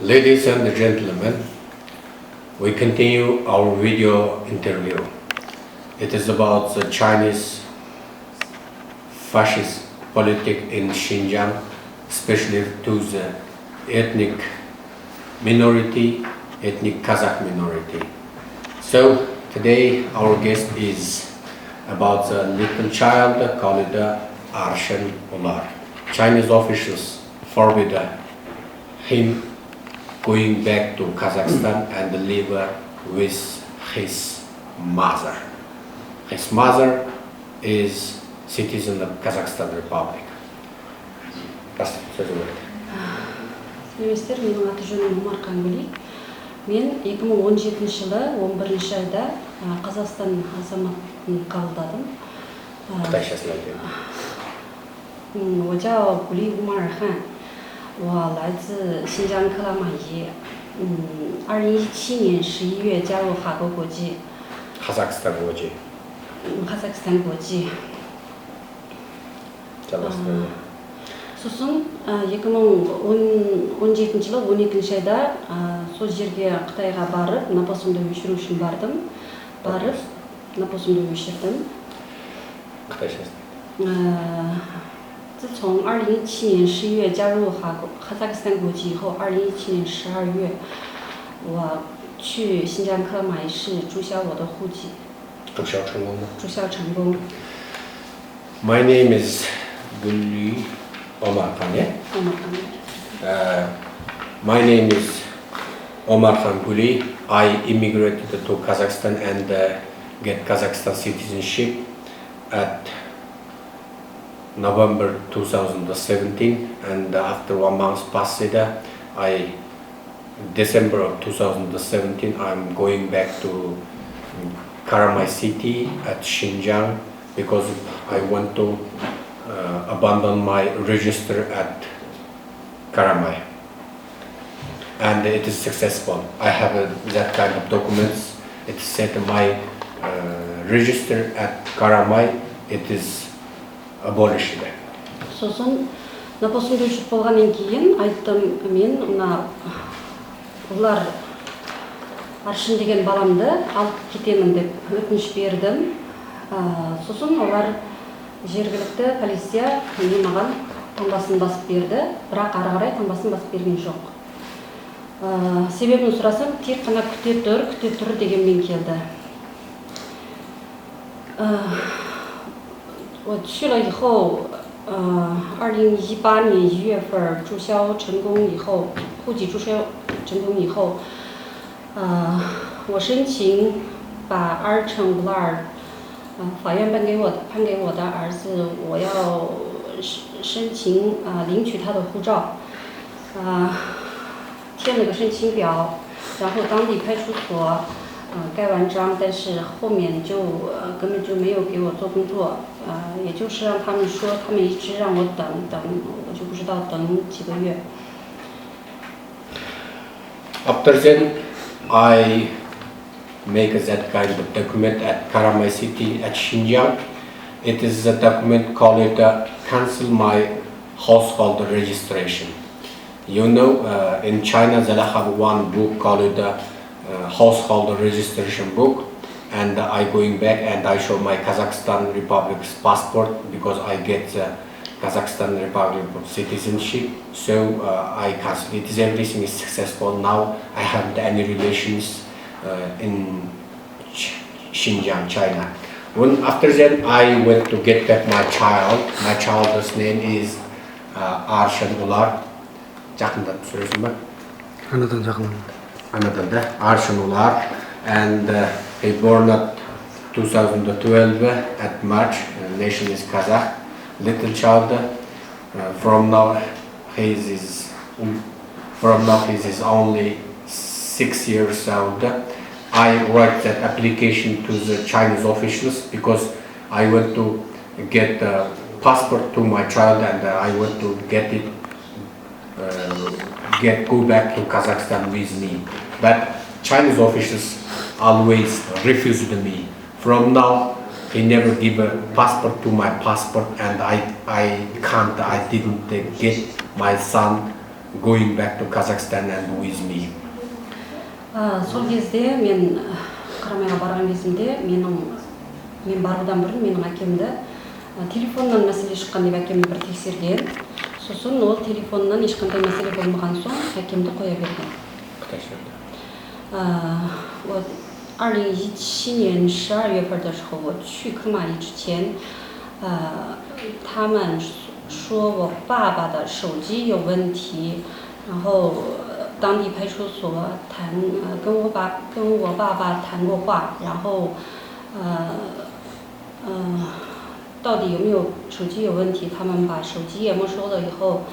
Ladies and gentlemen, we continue our video interview. It is about the Chinese fascist politics in Xinjiang, especially to the ethnic Kazakh minority. So today our guest is about the little child called Arshan Ular. Chinese officials forbid him going back to Kazakhstan and live with his mother. His mother is citizen of Kazakhstan Republic. Сәлеметсіздер, менің аты жөнім Омар Қангули. Мен 2017 жылы 11 айда Қазақстан азаматын қабылдадым. Қытайшасын айтайын. 我叫古丽乌马尔汗，我来自新疆克拉玛依。2017年11月加入哈国国际。Kazakhstan国际。Қазақстан国际。 сосын 2017 жылы 12 айда сол жерге Қытайға барып, напасымды өшіру үшін бардым. Барып, напасымды өшірдім.自从2017年11月加入哈萨克斯坦国际以后，2017年12月，我去新疆克拉玛依市注销我的户籍。注销成功吗？注销成功。My name is Guli Omar Khan. My name is Omar Khan Guli. I immigrated to Kazakhstan and get Kazakhstan citizenship at November 2017, and after 1 month passed, December of 2017, I'm going back to Karamay city at Xinjiang because I want to abandon my register at Karamay, and it is successful. I have that kind of documents. It said my register at Karamay, it is abolished. сосын напасымды өшіріп болғаннан кейін айттым, мен олар Аршын деген баламды алып кетемін деп өтініш бердім. Сосын олар жергілікті полиция маған таңбасын басып берді, бірақ ары қарай таңбасын басып берген жоқ. Себебін сұрасам, тек қана күте тұр дегенмен келді. 我去了以后，2018年1月份注销成功以后，户籍注销成功以后，我申请把Arshan Ular法院判给我的儿子，我要申请领取他的护照，填了个申请表，然后当地派出所盖完章，但是后面就根本就没有给我做工作，也就是让他们说，他们一直让我等，我就不知道等几个月。After then, I make that kind of document at Karamay city at Xinjiang. It is a document called cancel my household registration. You know, in China they have one book called household registration book, and I going back and I show my Kazakhstan Republic's passport because I get the Kazakhstan Republic citizenship. So I cancel it. Everything is successful now. I haven't any relations in Xinjiang, China. After that, I went to get back my child. My child's name is Arshan Ular. Жақындап сөйлесің бе? Анадан жақын. Анадан да, Arshan Ular, and he born at 2012 at March. Nation is Kazakh. Little child. From now he is only 6 years old. I write that application to the Chinese officials because I want to get a passport to my child, and I want to get it go back to Kazakhstan with me. But Chinese officials always refused me. From now, he never give a passport to my passport, and I didn't get my son going back to Kazakhstan and with me. Сол кезде мен Қарамайға барған кезімде мен барудан бұрын менің әкемді телефоннан мәселе шыққан деп әкемді бір тексерген. Сосын ол телефоннан ешқандай мәселе болмаған соң әкемді қоя берген. 我2017年12月份的时候，我去科马里之前，他们说我爸爸的手机有问题，然后当地派出所跟我爸爸谈过话，然后到底有没有手机有问题，他们把手机也没收了以后，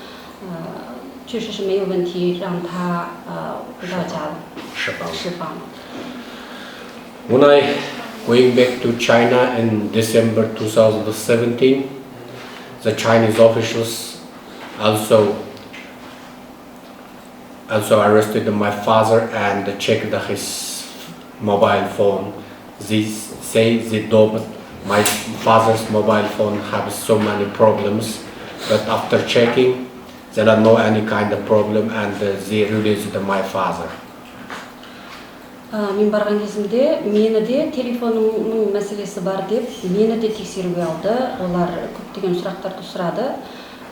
确实是没有问题，让他回到家了，释放了。When I going back to China in December 2017, the Chinese officials also arrested my father and checked his mobile phone. They say my father's mobile phone has so many problems, but after checking, there are no any kind of problem, and they released my father. Мен барған кезімде мені де телефонның мәселесі бар деп мені де тексеруге алды. Олар көптеген сұрақтарды сұрады.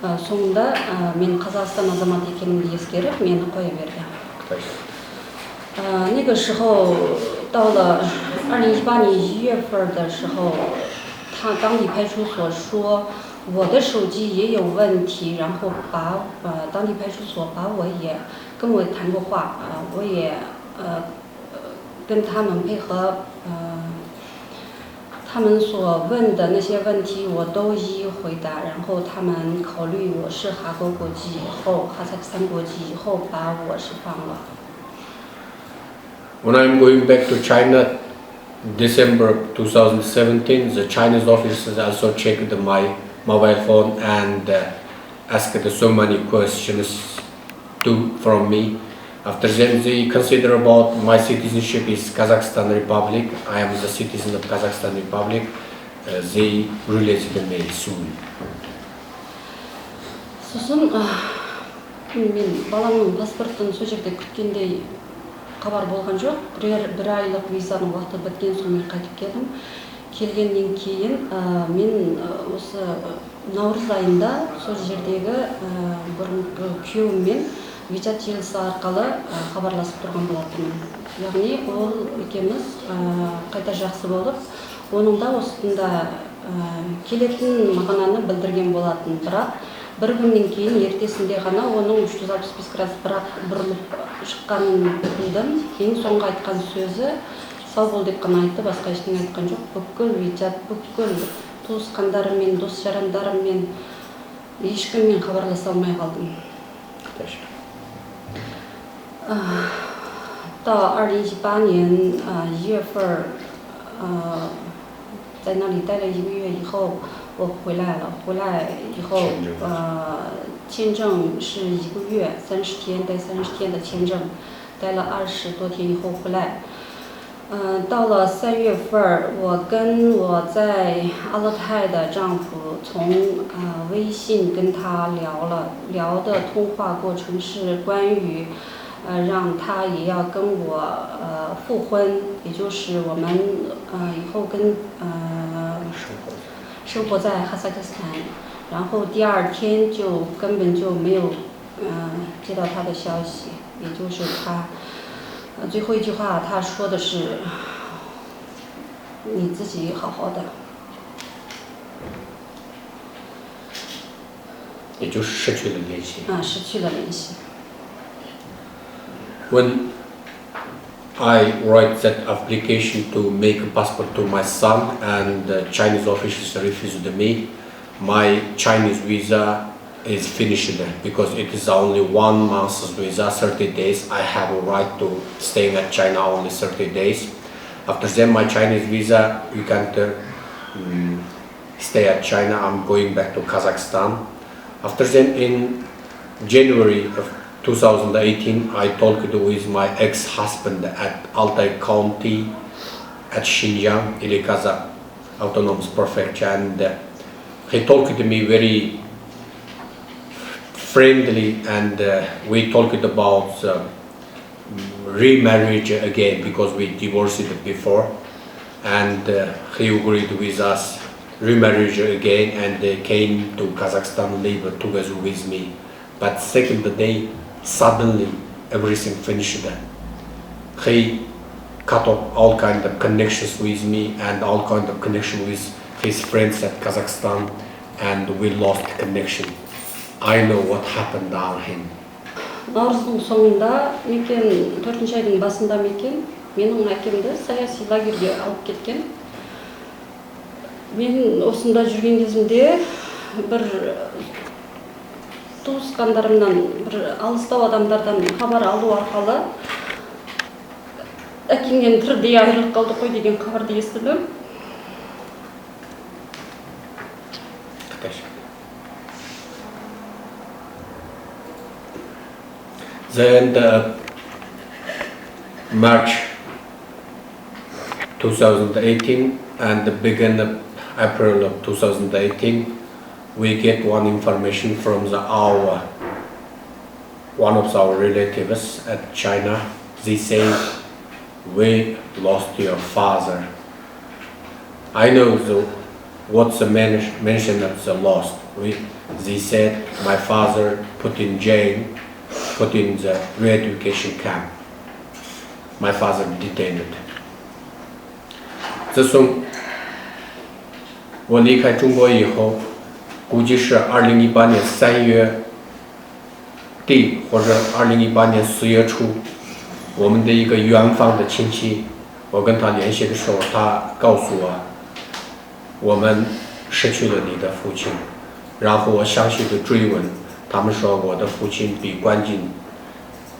Соңында мен Қазақстан азаматы екенімді ескеріп, мені қоя берді. 那个时候到了2018年1月份的时候，当地派出所说我的手机也有问题，然后当地派出所跟我谈过话，我也跟他们配合，他们所问的那些问题我都一一回答，然后他们考虑我是哈萨克斯坦国籍以后把我释放了。When I'm going back to China, December 2017, the Chinese officers also checked my mobile phone and asked so many questions from me. After then, they consider about my citizenship is Kazakhstan Republic. I am the citizen of Kazakhstan Republic. They released me soon. сосын мен баламның паспортын сол жерде күткендей хабар болған жоқ. бір айлық визаның уақыты біткен соң мен қайтып келдім. Келгеннен кейін мен осы наурыз айында сол жердегі бұрынғы күйеуіммен WeChat желісі арқылы хабарласып тұрған болатынмын. Яғни ол екеуміз қайта жақсы болып, оның да осында келетін мағынаны білдірген болатын. Бірақ бір күннен кейін ертесінде ғана оның 365 градус бұрылып шыққанын білдім. Кейін соңғы айтқан сөзі сау бол деп қана айтты, басқа ештеңе айтқан жоқ. Бүкіл WeChat, бүкіл туысқандарыммен, дос жарандарыммен ешкіммен хабарласа алмай қалдым. 到2018年1月份在那里待了1个月以后，我回来了。回来以后签证是1个月30天待30天的签证，待了20多天以后回来。到了3月份，我跟我在阿勒泰的丈夫从微信跟他聊的通话过程是关于让他也要跟我复婚，也就是我们以后跟生活在哈萨克斯坦。然后第2天就根本就没有接到他的消息，也就是他最后一句话他说的是你自己好好的。也就是失去了联系。失去了联系。When I write that application to make a passport to my son and the Chinese officials refused me, my Chinese visa is finished because it is only 1 month's visa, 30 days. I have a right to stay at China only 30 days. After then, my Chinese visa, you can't stay at China. I'm going back to Kazakhstan. After then, in January of 2018, I talked with my ex-husband at Altai County at Xinjiang, Kazakh Autonomous Prefecture, and he talked to me very friendly, and we talked about remarriage again because we divorced before, and he agreed with us remarriage again, and they came to Kazakhstan, live together with me. But second day, suddenly everything finished. He cut off all kind of connections with me and all kind of connection with his friends at Kazakhstan, and we lost connection. I know what happened on him. Наурыздың соңында мекен 4 айдың басында мекен менің әкемді саяси лагерьге алып кеткен. Мен осында жүрген кезімде бір туысқандарымнан, бір алыстау адамдардан хабар алу арқылы әкеңнен тірідей айырылып қалды қой деген хабарды естідім. Then March 2018 and the beginning of April of 2018, we get one information from one of our relatives at China. They say, we lost your father. I know what's the mention of the lost. They said my father put in jail, put in the re-education camp. My father detained. 自从我离开中国以后，估计是2018年3月底或者2018年4月初，我们的一个远方的亲戚，我跟他联系的时候，他告诉我，我们失去了你的父亲。然后我详细的追问，他们说我的父亲被关进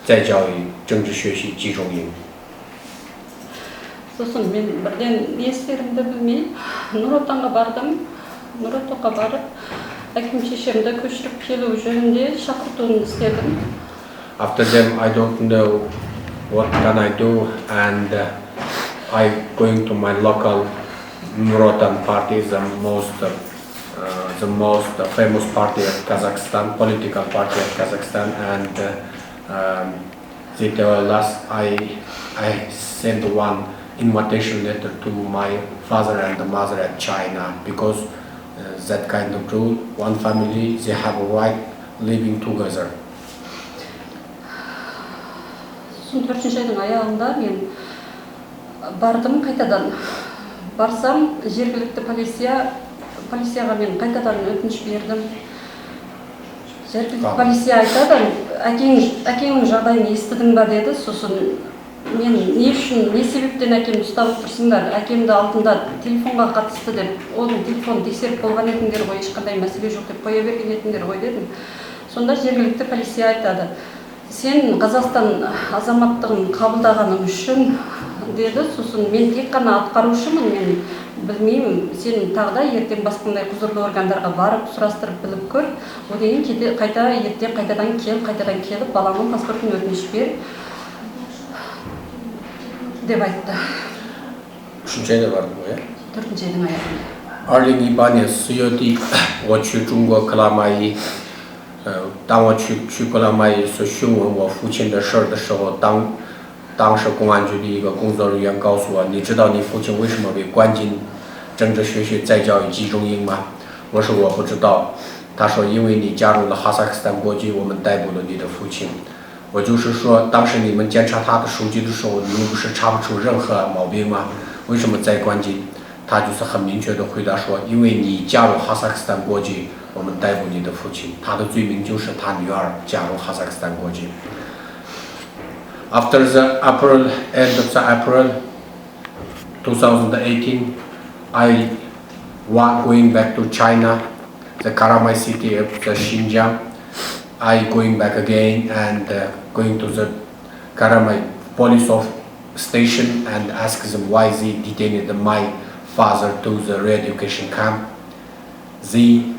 再教育政治学习集中营。 сосын мен бірден не істерімді білмей Нұр Отанға бардым. Нұр Отанға барып, әкем шешемді көшіріп келу жөнінде шақыртуын істедім. After them, I don't know what can I do, and I going to my local Nur Otan party, the most famous party of Kazakhstan, political party of Kazakhstan, and they tell us I sent one invitation letter to my father and mother at China, because that kind of rule, one family, they have a right living together. Сосын 4 айдың аяғында мен бардым қайтадан. Барсам, жергілікті полицияға мен қайтадан өтініш бердім. Жергілікті полиция айтады, әкеңнің жағдайын естідің ба деді. Сосын мен не үшін, не себептен әкемді ұстап тұрсыңдар? Әкемді алдында телефонға қатысты деп, оның телефонын тексеріп болған едіңдер ғой, ешқандай мәселе жоқ деп қоя берген едіңдер ғой дедім. Сонда жергілікті полиция айтады, сен Қазақстан азаматтығын қабылдағаның үшін деді. Сосын мен тек қана атқарушымын, мен білмеймін, сен тағы да ертең басқандай құзырлы органдарға барып сұрастырып біліп көр. Одан кейін қайтадан келіп баламның паспортын өтініш бер деп айтты. 3 айда бардым ғой, 4 айдың аяғында. 2018年4月底，我去中国克拉玛依。当我去克拉玛依所询问我父亲的事儿的时候，当时公安局的一个工作人员告诉我，你知道你父亲为什么被关进政治学习再教育集中营吗？我说我不知道。他说因为你加入了哈萨克斯坦国籍，我们逮捕了你的父亲。我就是说，当时你们检查他的手机的时候，你们不是查不出任何毛病吗？为什么再关进？他就是很明确的回答说，因为你加入哈萨克斯坦国籍，我们逮捕你的父亲。他的罪名就是他女儿加入哈萨克斯坦国籍。After the end of the April 2018, I was going back to China, the Karamay city of the Xinjiang. I going back again and going to the Karamay police station and ask them why they detained my father to the re-education camp. They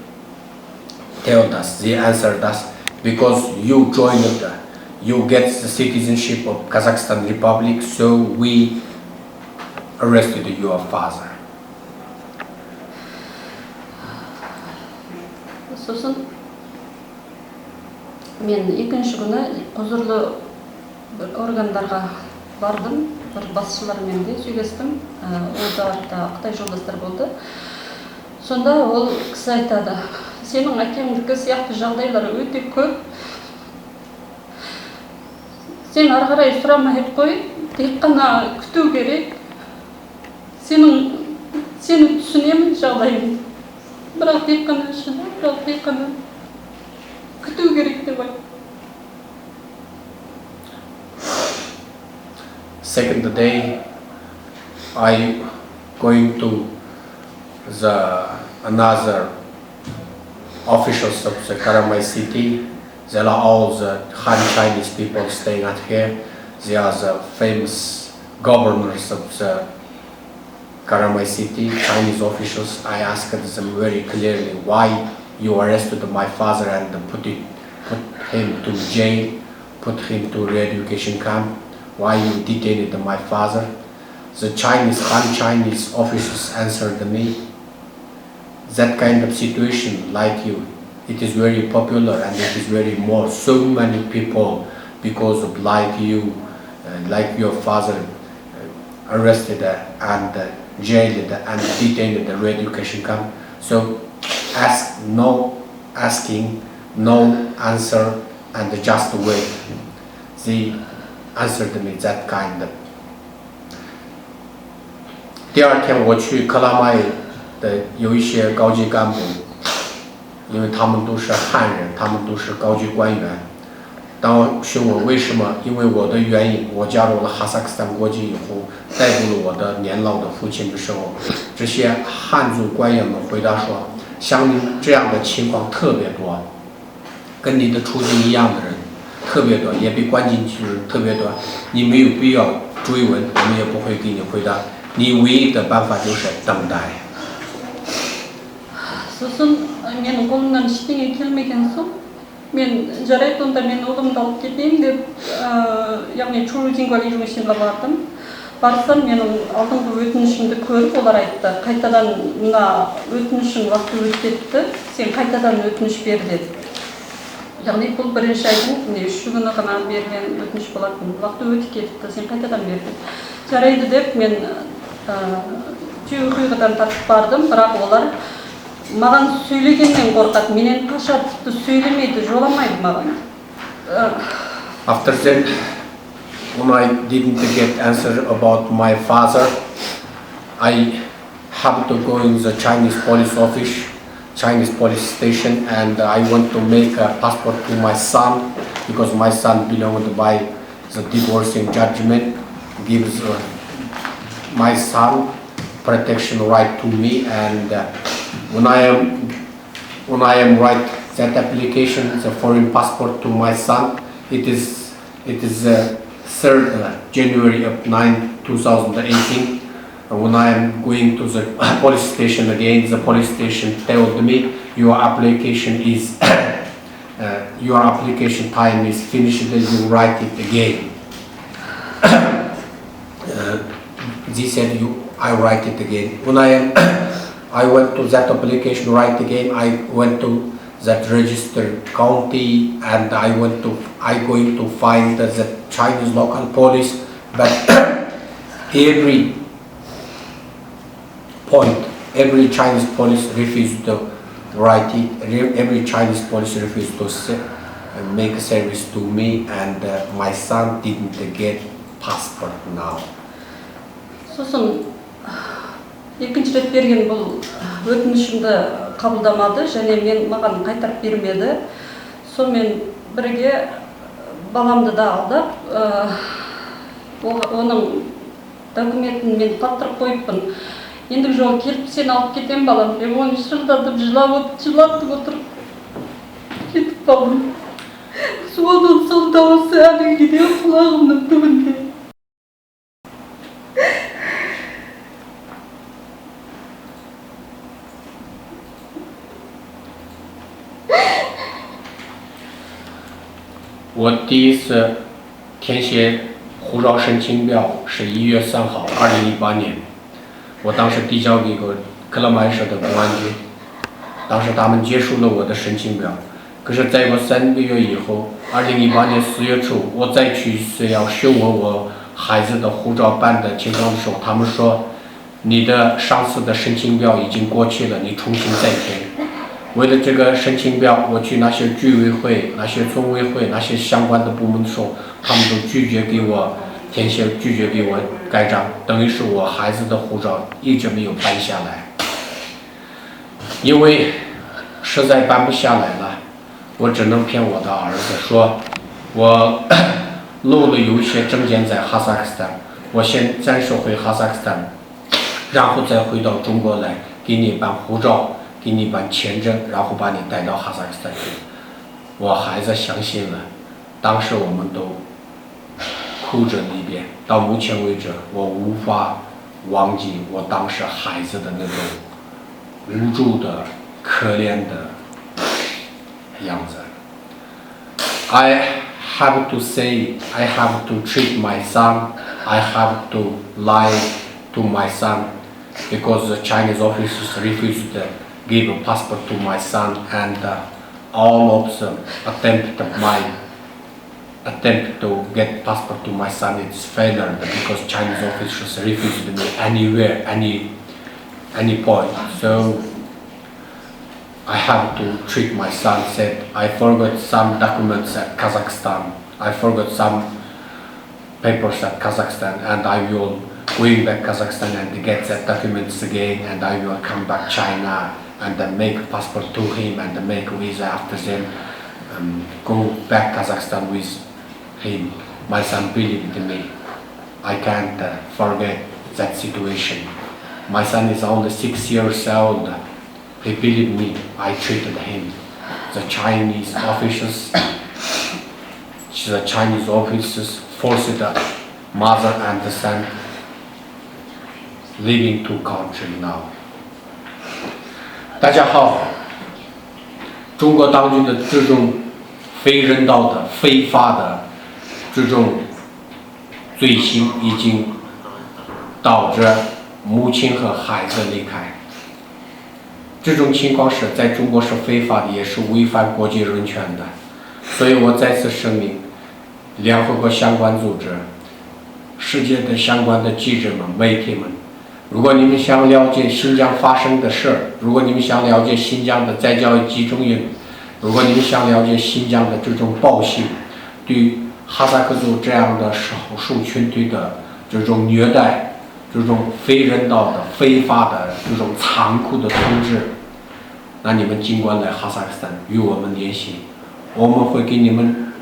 told us, they answered us, because you joined, you get the citizenship of Kazakhstan Republic, so we arrested your father. Сосын мен екінші күні құзырлы органдарға бардым, бір басшылармен де сөйлестім. Оларда Қытай жолдастар болды. Сонда ол кісі айтады, сенің әкеңдікі сияқты жағдайлар өте көп. Сен ары қарай сұрамай қой, тек қана күту керек. Сені түсінемін жағдайын. Бірақ тек қана шыда, бірақ тек қана күту керек деп айтты. Second day, I going to another officials of the Karamay city. There are all the Han Chinese people staying at here. They are the famous governors of the Karamay city, Chinese officials. I asked them very clearly why you arrested my father and put him to jail, put him to re-education camp. Why you detained my father? The Han Chinese officials answered me, that kind of situation like you, it is very popular and it is very more. So many people, because of like you, like your father, arrested and jailed and detained at the re-education camp. So asking, no answer, and just wait. They answered me that kind of. 第二天我去克拉麦的有一些高级干部，因为他们都是汉人，他们都是高级官员。当询问为什么，因为我的原因，我加入了哈萨克斯坦国籍以后，逮捕了我的年老的父亲的时候，这些汉族官员们回答说，像你这样的情况特别多，跟你的处境一样的人特别多，也被关进去的人特别多，你没有必要追问，我们也不会给你回答，你唯一的办法就是等待。 сосын менің қолымнан ештеңе келмеген соң мен жарайды онда мен ұлымды алып кетейін деп яғни Чжоужинга лижушинға бардым. Барсам менің алдыңғы өтінішімді көріп олар айтты, қайтадан мына өтінішің уақыты өтіп кетті, сен қайтадан өтініш бер деді. Яғни бұл бірінші айдың 3 күні ғана берген өтініш болатын, уақыты өтіп кетті, сен қайтадан бер деді. Жарайды деп мен түйеқұйғыдан тартып бардым, бірақ олар маған сөйлегеннен қорқады, менен қашады, тіпті сөйлемейді, жоламайды маған. After that, when I didn't get answer about my father, I have to go in the Chinese police office, Chinese police station, and I want to make a passport to my son because my son belonged by the divorcing judgment, gives my son protection right to me, and when I am write that application, the foreign passport to my son, it is 3rd January of 2018. When I am going to the police station again, the police station told me your application is your application time is finished. You write it again. They said I write it again. When I went to that application right again. I went to that registered county and I going to find the Chinese local police, but every Chinese police refused to write it. Every Chinese police refused to make service to me, and my son didn't get passport now. Екінші рет берген бұл өтінішімді қабылдамады және маған қайтарып бермеді. Сонымен бірге баламды да алдап, оның документін мен тапсырып қойыппын. Ендігі жолы келіп сені алып кетем балам деп, оны шырылдатып жылатып отырып кетіп қалдым. Содан сол дауысы әлі де құлағымның түбінде.我第一次填写护照申请表是1月3号，2018年。我当时递交给克拉麦省的公安局，当时他们接受了我的申请表，可是在我3个月以后，2018年4月初，我再去要询问我孩子的护照办的情况的时候，他们说你的上次的申请表已经过期了，你重新再填。为了这个申请表，我去那些居委会、那些村委会、那些相关的部门的时候，他们都拒绝给我填写，拒绝给我盖章，等于是我孩子的护照一直没有办下来。因为实在办不下来了，我只能骗我的儿子说，我漏了有一些证件在哈萨克斯坦，我先暂时回哈萨克斯坦，然后再回到中国来给你办护照，给你办签证，然后把你带到哈萨克斯坦去。我孩子相信了，当时我们都哭着离别。到目前为止，我无法忘记我当时孩子的那种无助的、可怜的样子。I have to say, I have to treat my son, I have to lie to my son, because the Chinese officers refused to give a passport to my son, and all of them attempt to get passport to my son is failure, because Chinese officers refused me anywhere, any point. So I have to treat my son. Said I forgot some documents at Kazakhstan. I forgot some papers at Kazakhstan, and I will going back Kazakhstan and get the documents again, and I will come back China and then make a passport to him and make a visa after then go back Kazakhstan with him. My son believed in me. I can't forget that situation. My son is only 6 years old. He believed me. I treated him. The Chinese officials forced the mother and the son living two countries now. 大家好，中国当局的这种非人道的、非法的这种罪行已经导致母亲和孩子离开。这种情况是在中国是非法的，也是违反国际人权的。所以我再次声明，联合国相关组织、世界的相关的记者们、媒体们，如果你们想了解新疆发生的事，如果你们想了解新疆的再教育集中营，如果你们想了解新疆的这种暴行，对哈萨克族这样的少数群体的这种虐待，这种非人道的、非法的这种残酷的统治，那你们尽管来哈萨克斯坦与我们联系，我们会给你们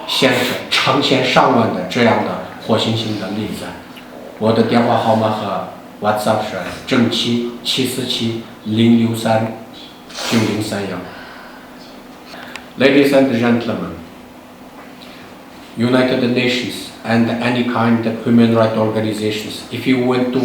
显示成千上万的这样的活生生的例子。我的电话号码和 WhatsApp 是77470639031。Ladies and gentlemen, United Nations and any kind of human rights organizations, if you want to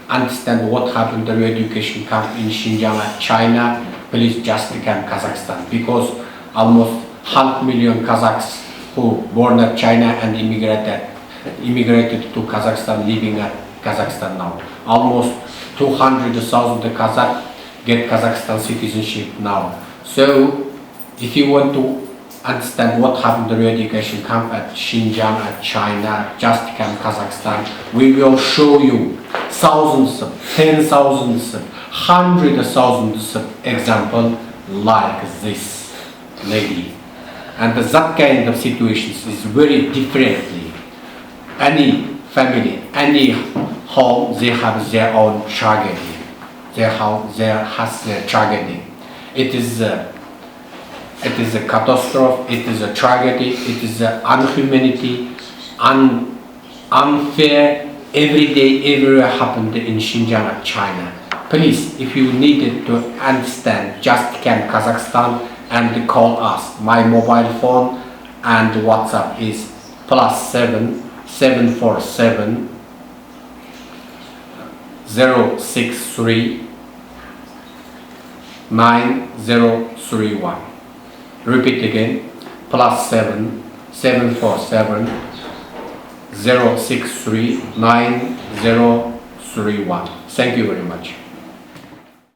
understand what happened to the education camp in Xinjiang and China, please just come Kazakhstan, because almost 500,000 Kazakhs who born at China and immigrated to Kazakhstan, living at Kazakhstan now. Almost 200,000 Kazakhs get Kazakhstan citizenship now. So if you want to understand what happened to the education camp at Xinjiang and China, just come Kazakhstan. We will show you thousands, 10,000s, 100,000s of examples like this lady. And that kind of situations is very differently. Any family, any home, they have their own tragedy. They has their tragedy. It is a catastrophe, it is a tragedy, it is inhumanity, unfair, every day, everywhere happened in Xinjiang and China. Please, if you needed to understand, just come Kazakhstan and call us. My mobile phone and WhatsApp is +7 747 063 9031. Repeat again, +7 747 063 9031. Thank you very much.